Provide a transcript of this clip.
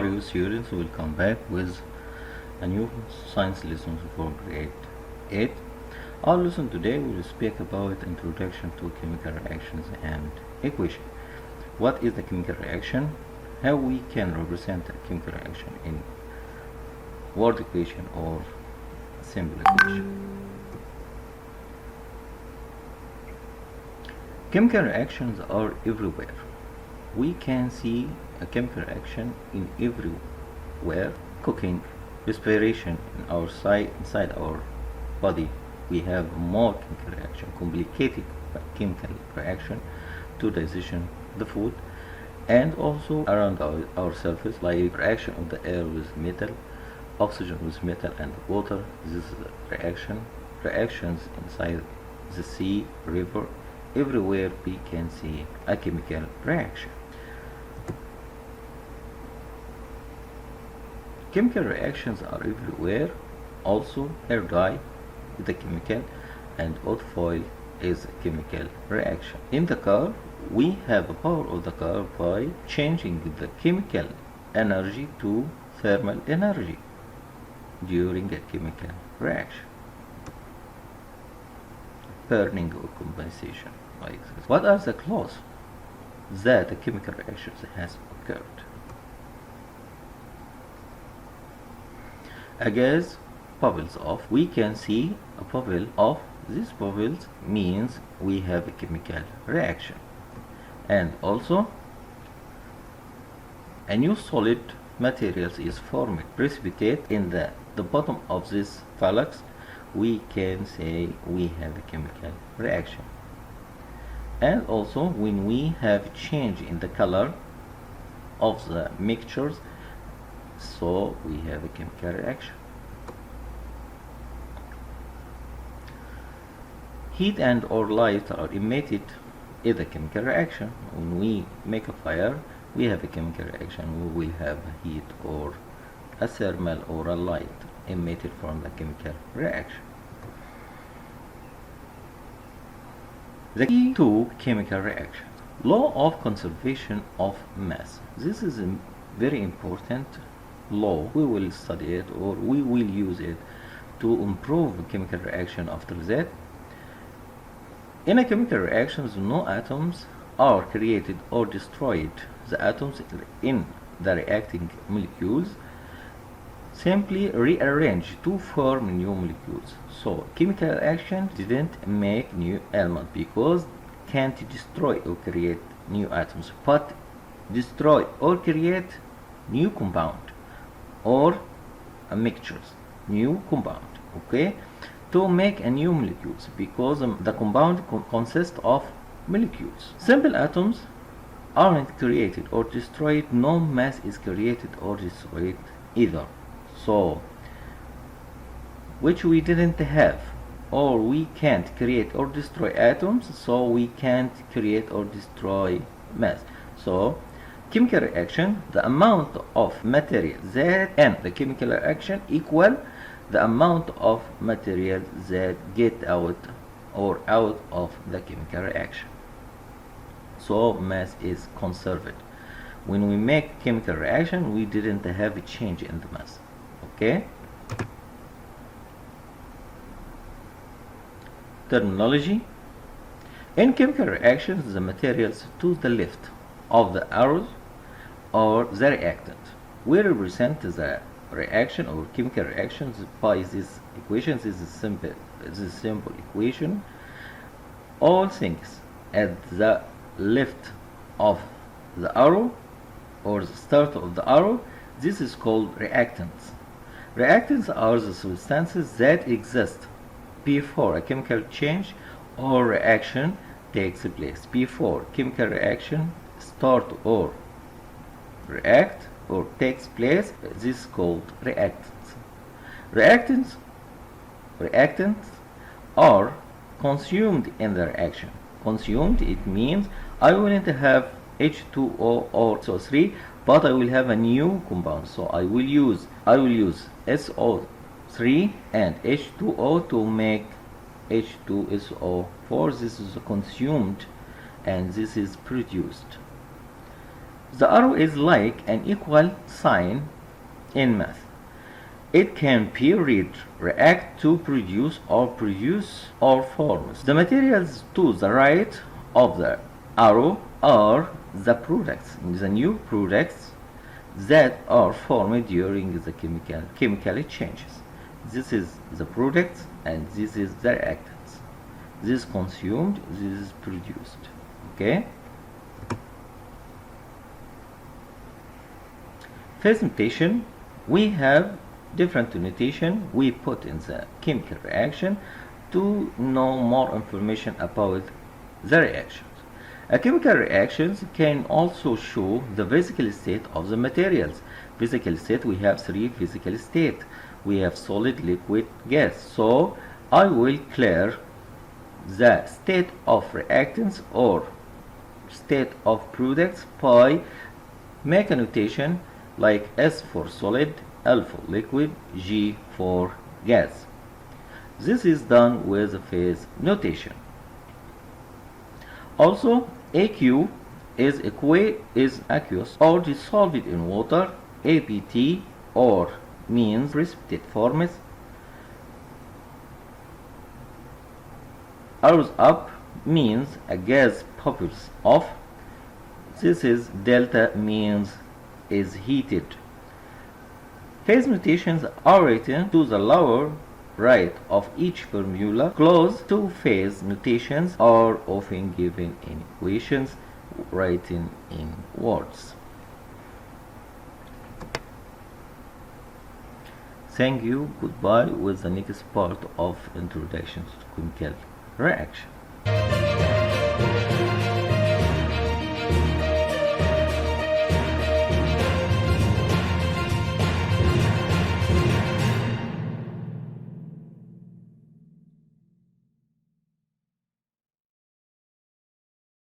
How are you, students? Welcome back with a new science lesson for grade 8. Our lesson today will speak about introduction to chemical reactions and equation. What is the chemical reaction? How we can represent a chemical reaction in word equation or simple equation. Chemical reactions are everywhere. We can see a chemical reaction in everywhere. Cooking, respiration inside our body. We have more chemical reaction, complicated chemical reaction to digestion the food, and also around our surface, like reaction of the air with metal, oxygen with metal and water. This is a reaction. Reactions inside the sea, river. Everywhere we can see a chemical reaction. Chemical reactions are everywhere. Also, hair dye is a chemical, and oat foil is a chemical reaction. In the car, we have a power of the car by changing the chemical energy to thermal energy during a chemical reaction. Burning or condensation, like this. What are the causes that a chemical reaction has occurred? A gas bubbles off. We can see a bubble off. These bubbles means we have a chemical reaction. And also a new solid materials is formed. Precipitate in the bottom of this flux. We can say we have a chemical reaction. And also when we have change in the color of the mixtures, so we have a chemical reaction. Heat and or light are emitted in a chemical reaction. When we make a fire, we have a chemical reaction. We will have a heat or a thermal or a light emitted from the chemical reaction. The key to chemical reactions. Law of conservation of mass. This is a very important law. We will study it or we will use it to improve chemical reaction after that. In a chemical reactions, no atoms are created or destroyed. The atoms in the reacting molecules simply rearrange to form new molecules. So chemical reaction didn't make new element because can't destroy or create new atoms, but destroy or create new compound or a mixtures, new compound, okay, to make a new molecules because the compound consists of molecules. Simple atoms aren't created or destroyed. No mass is created or destroyed either. So which we didn't have, or we can't create or destroy atoms, so we can't create or destroy mass. So chemical reaction, the amount of material that in the chemical reaction equal the amount of material that get out or out of the chemical reaction. So mass is conserved. When we make chemical reaction, we didn't have a change in the mass. Okay? Terminology. In chemical reactions, the materials to the left of the arrows are the reactant. We represent the reaction or chemical reactions by this equation. This is simple equation. All things at the left of the arrow or the start of the arrow, this is called reactants. Reactants are the substances that exist before a chemical change or reaction takes place. Before chemical reaction start or react or takes place, this is called reactants. Reactants are consumed in the reaction. Consumed, it means I wouldn't have H2O or SO3, but I will have a new compound. So I will use SO3 and H2O to make H2SO4. This is consumed and this is produced. The arrow is like an equal sign in math. It can be read, react to produce or forms. The materials to the right of the arrow are the products, the new products that are formed during the chemical changes. This is the product and this is the reactants. This is consumed, this is produced. Okay? Phase notation, we have different notation we put in the chemical reaction to know more information about the reactions. A chemical reactions can also show the physical state of the materials. Physical state, we have three physical states. We have solid, liquid, gas. So I will clear the state of reactants or state of products by make a notation like S for solid, L for liquid, G for gas. This is done with phase notation. Also, AQ is aqueous or dissolved in water. APT or means precipitate forms. Arrows up means a gas bubbles off. This is delta means is heated. Phase notations are written to the lower right of each formula. Close to phase notations are often given in equations written in words. Thank you. Goodbye with the next part of Introduction to Chemical Reaction.